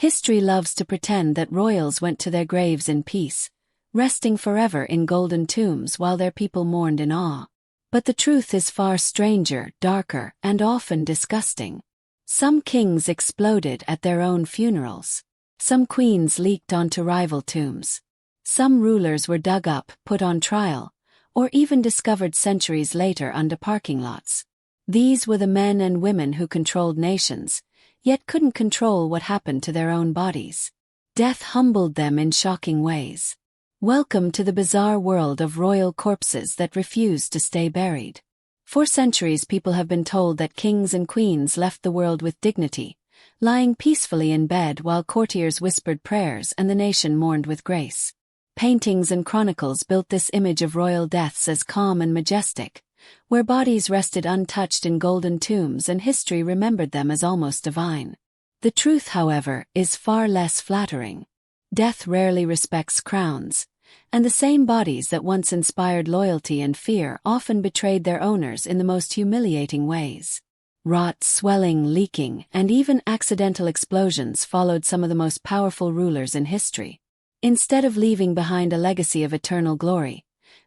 History loves to pretend that royals went to their graves in peace, resting forever in golden tombs while their people mourned in awe. But the truth is far stranger, darker, and often disgusting. Some kings exploded at their own funerals. Some queens leaked onto rival tombs. Some rulers were dug up, put on trial, or even discovered centuries later under parking lots. These were the men and women who controlled nations, yet couldn't control what happened to their own bodies. Death humbled them in shocking ways. Welcome to the bizarre world of royal corpses that refuse to stay buried. For centuries people have been told that kings and queens left the world with dignity, lying peacefully in bed while courtiers whispered prayers and the nation mourned with grace. Paintings and chronicles built this image of royal deaths as calm and majestic, where bodies rested untouched in golden tombs and history remembered them as almost divine. The truth, however, is far less flattering. Death rarely respects crowns, and the same bodies that once inspired loyalty and fear often betrayed their owners in the most humiliating ways. Rot, swelling, leaking, and even accidental explosions followed some of the most powerful rulers in history. Instead of leaving behind a legacy of eternal glory,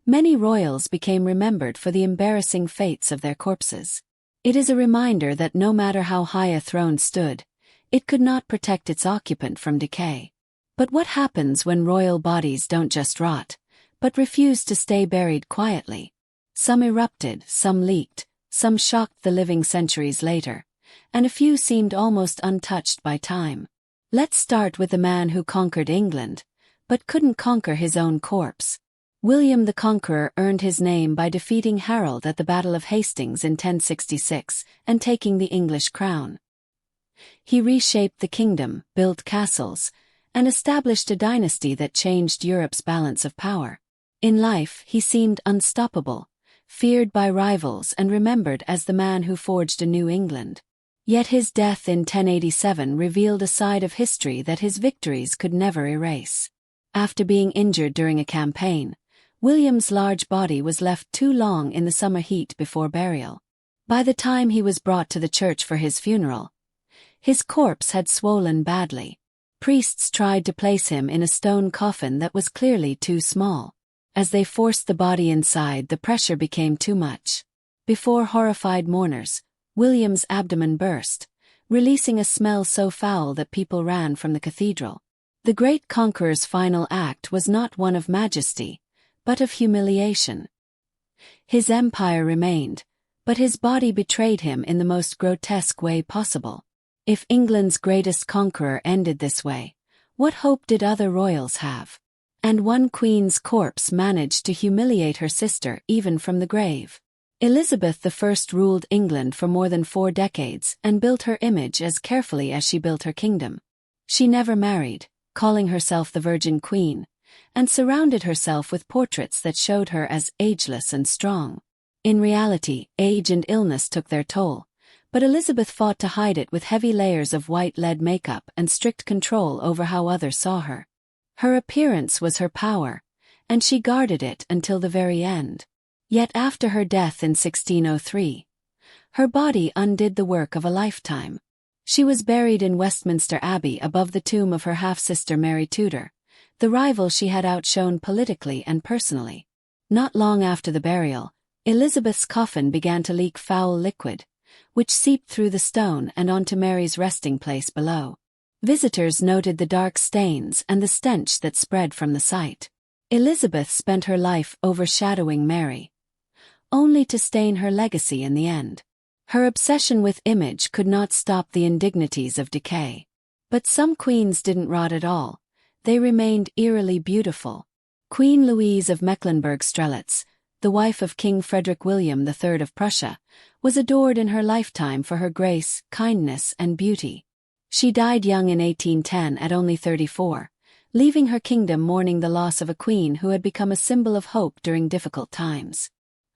many royals became remembered for the embarrassing fates of their corpses. It is a reminder that no matter how high a throne stood, it could not protect its occupant from decay. But what happens when royal bodies don't just rot, but refuse to stay buried quietly? Some erupted, some leaked, some shocked the living centuries later, and a few seemed almost untouched by time. Let's start with the man who conquered England, but couldn't conquer his own corpse. William the Conqueror earned his name by defeating Harold at the Battle of Hastings in 1066 and taking the English crown. He reshaped the kingdom, built castles, and established a dynasty that changed Europe's balance of power. In life, he seemed unstoppable, feared by rivals and remembered as the man who forged a new England. Yet his death in 1087 revealed a side of history that his victories could never erase. After being injured during a campaign, William's large body was left too long in the summer heat before burial. By the time he was brought to the church for his funeral, his corpse had swollen badly. Priests tried to place him in a stone coffin that was clearly too small. As they forced the body inside, the pressure became too much. Before horrified mourners, William's abdomen burst, releasing a smell so foul that people ran from the cathedral. The great conqueror's final act was not one of majesty, but of humiliation. His empire remained, but his body betrayed him in the most grotesque way possible. If England's greatest conqueror ended this way, what hope did other royals have? And one queen's corpse managed to humiliate her sister even from the grave. Elizabeth I ruled England for more than 4 decades and built her image as carefully as she built her kingdom. She never married, calling herself the Virgin Queen, and surrounded herself with portraits that showed her as ageless and strong. In reality, age and illness took their toll, but Elizabeth fought to hide it with heavy layers of white lead makeup and strict control over how others saw her. Her appearance was her power, and she guarded it until the very end. Yet after her death in 1603, her body undid the work of a lifetime. She was buried in Westminster Abbey above the tomb of her half-sister Mary Tudor, the rival she had outshone politically and personally. Not long after the burial, Elizabeth's coffin began to leak foul liquid, which seeped through the stone and onto Mary's resting place below. Visitors noted the dark stains and the stench that spread from the site. Elizabeth spent her life overshadowing Mary, only to stain her legacy in the end. Her obsession with image could not stop the indignities of decay. But some queens didn't rot at all. They remained eerily beautiful. Queen Louise of Mecklenburg-Strelitz, the wife of King Frederick William III of Prussia, was adored in her lifetime for her grace, kindness, and beauty. She died young in 1810 at only 34, leaving her kingdom mourning the loss of a queen who had become a symbol of hope during difficult times.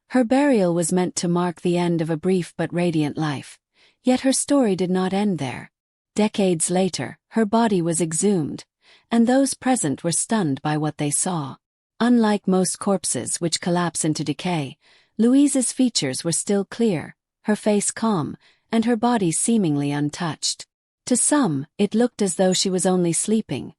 Her burial was meant to mark the end of a brief but radiant life, yet her story did not end there. Decades later, her body was exhumed, and those present were stunned by what they saw. Unlike most corpses which collapse into decay, Louise's features were still clear, her face calm, and her body seemingly untouched. To some, it looked as though she was only sleeping,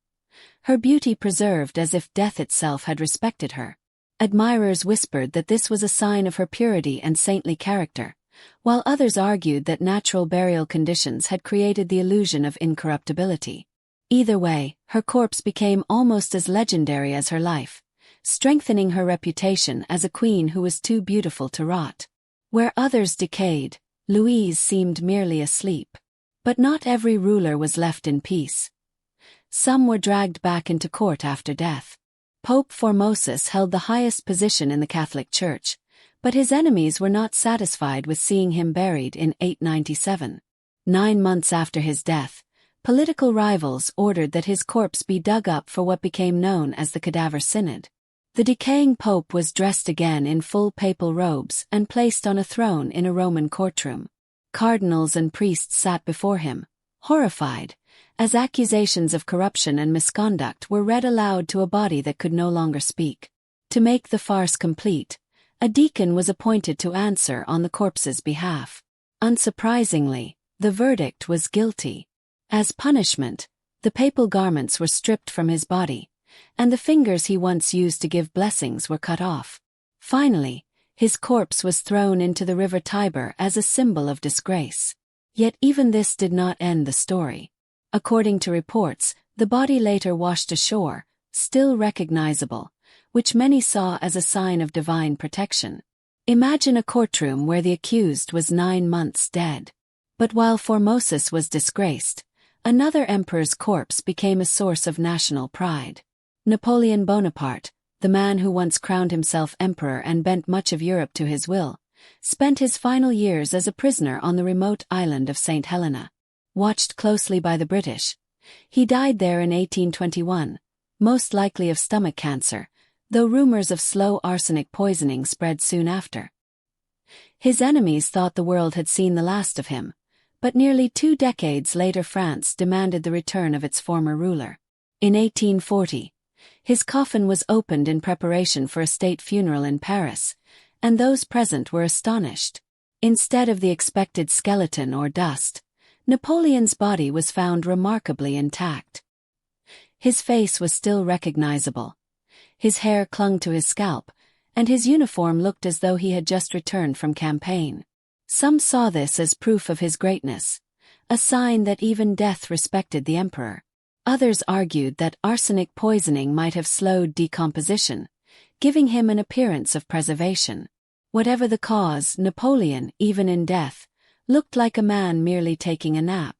her beauty preserved as if death itself had respected her. Admirers whispered that this was a sign of her purity and saintly character, while others argued that natural burial conditions had created the illusion of incorruptibility. Either way, her corpse became almost as legendary as her life, strengthening her reputation as a queen who was too beautiful to rot. Where others decayed, Louise seemed merely asleep. But not every ruler was left in peace. Some were dragged back into court after death. Pope Formosus held the highest position in the Catholic Church, but his enemies were not satisfied with seeing him buried in 897. 9 months after his death, political rivals ordered that his corpse be dug up for what became known as the Cadaver Synod. The decaying pope was dressed again in full papal robes and placed on a throne in a Roman courtroom. Cardinals and priests sat before him, horrified, as accusations of corruption and misconduct were read aloud to a body that could no longer speak. To make the farce complete, a deacon was appointed to answer on the corpse's behalf. Unsurprisingly, the verdict was guilty. As punishment, the papal garments were stripped from his body, and the fingers he once used to give blessings were cut off. Finally, his corpse was thrown into the river Tiber as a symbol of disgrace. Yet even this did not end the story. According to reports, the body later washed ashore, still recognizable, which many saw as a sign of divine protection. Imagine a courtroom where the accused was 9 months dead. But while Formosus was disgraced, another emperor's corpse became a source of national pride. Napoleon Bonaparte, the man who once crowned himself emperor and bent much of Europe to his will, spent his final years as a prisoner on the remote island of St. Helena. Watched closely by the British, he died there in 1821, most likely of stomach cancer, though rumors of slow arsenic poisoning spread soon after. His enemies thought the world had seen the last of him, but nearly 2 decades later France demanded the return of its former ruler. In 1840, his coffin was opened in preparation for a state funeral in Paris, and those present were astonished. Instead of the expected skeleton or dust, Napoleon's body was found remarkably intact. His face was still recognizable. His hair clung to his scalp, and his uniform looked as though he had just returned from campaign. Some saw this as proof of his greatness, a sign that even death respected the emperor. Others argued that arsenic poisoning might have slowed decomposition, giving him an appearance of preservation. Whatever the cause, Napoleon, even in death, looked like a man merely taking a nap.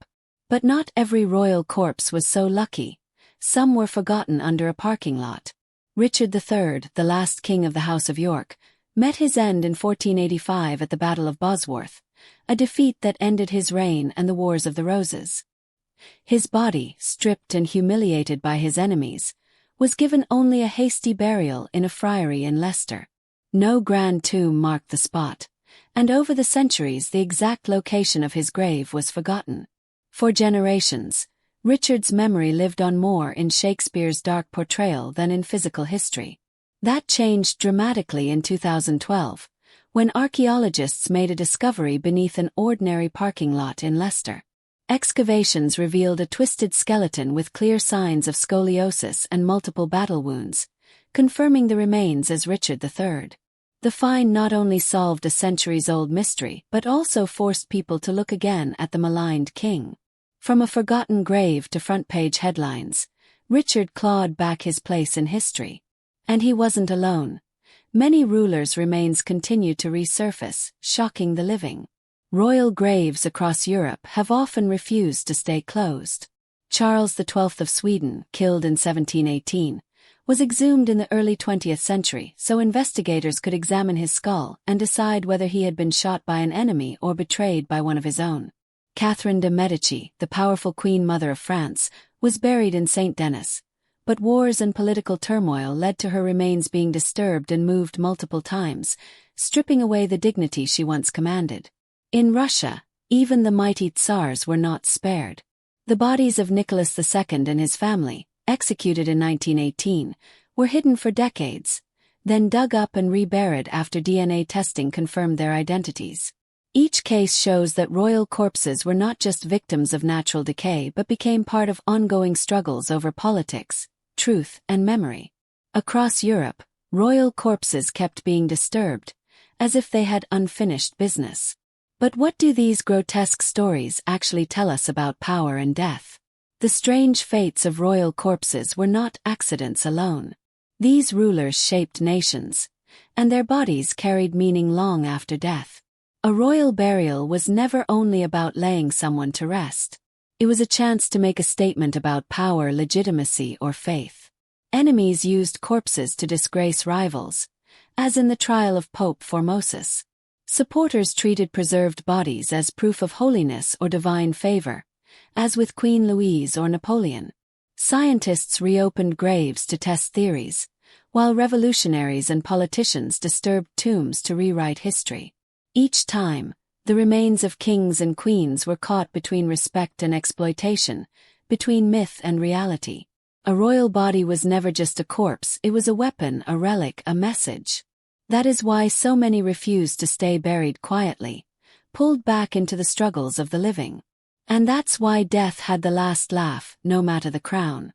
But not every royal corpse was so lucky. Some were forgotten under a parking lot. Richard III, the last king of the House of York, met his end in 1485 at the Battle of Bosworth, a defeat that ended his reign and the Wars of the Roses. His body, stripped and humiliated by his enemies, was given only a hasty burial in a friary in Leicester. No grand tomb marked the spot, and over the centuries the exact location of his grave was forgotten. For generations, Richard's memory lived on more in Shakespeare's dark portrayal than in physical history. That changed dramatically in 2012, when archaeologists made a discovery beneath an ordinary parking lot in Leicester. Excavations revealed a twisted skeleton with clear signs of scoliosis and multiple battle wounds, confirming the remains as Richard III. The find not only solved a centuries-old mystery but also forced people to look again at the maligned king. From a forgotten grave to front-page headlines, Richard clawed back his place in history. And he wasn't alone. Many rulers' remains continued to resurface, shocking the living. Royal graves across Europe have often refused to stay closed. Charles XII of Sweden, killed in 1718, was exhumed in the early 20th century so investigators could examine his skull and decide whether he had been shot by an enemy or betrayed by one of his own. Catherine de' Medici, the powerful Queen Mother of France, was buried in St. Denis, but wars and political turmoil led to her remains being disturbed and moved multiple times, stripping away the dignity she once commanded. In Russia, even the mighty Tsars were not spared. The bodies of Nicholas II and his family, executed in 1918, were hidden for decades, then dug up and reburied after DNA testing confirmed their identities. Each case shows that royal corpses were not just victims of natural decay but became part of ongoing struggles over politics, truth, and memory. Across Europe, royal corpses kept being disturbed, as if they had unfinished business. But what do these grotesque stories actually tell us about power and death? The strange fates of royal corpses were not accidents alone. These rulers shaped nations, and their bodies carried meaning long after death. A royal burial was never only about laying someone to rest. It was a chance to make a statement about power, legitimacy, or faith. Enemies used corpses to disgrace rivals, as in the trial of Pope Formosus. Supporters treated preserved bodies as proof of holiness or divine favor, as with Queen Louise or Napoleon. Scientists reopened graves to test theories, while revolutionaries and politicians disturbed tombs to rewrite history. Each time, the remains of kings and queens were caught between respect and exploitation, between myth and reality. A royal body was never just a corpse, it was a weapon, a relic, a message. That is why so many refused to stay buried quietly, pulled back into the struggles of the living. And that's why death had the last laugh, no matter the crown.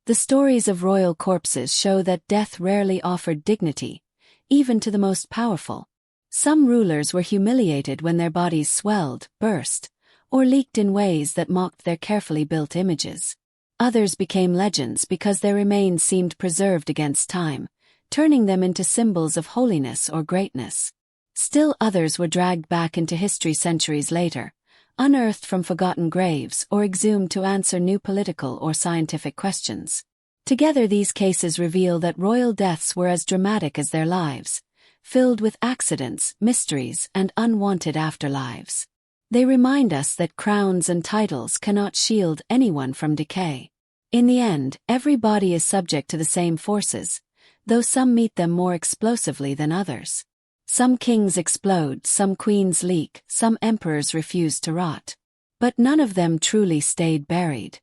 The stories of royal corpses show that death rarely offered dignity, even to the most powerful. Some rulers were humiliated when their bodies swelled, burst, or leaked in ways that mocked their carefully built images. Others became legends because their remains seemed preserved against time, turning them into symbols of holiness or greatness. Still others were dragged back into history centuries later, unearthed from forgotten graves or exhumed to answer new political or scientific questions. Together these cases reveal that royal deaths were as dramatic as their lives, filled with accidents, mysteries, and unwanted afterlives. They remind us that crowns and titles cannot shield anyone from decay. In the end, every body is subject to the same forces, though some meet them more explosively than others. Some kings explode, some queens leak, some emperors refuse to rot. But none of them truly stayed buried.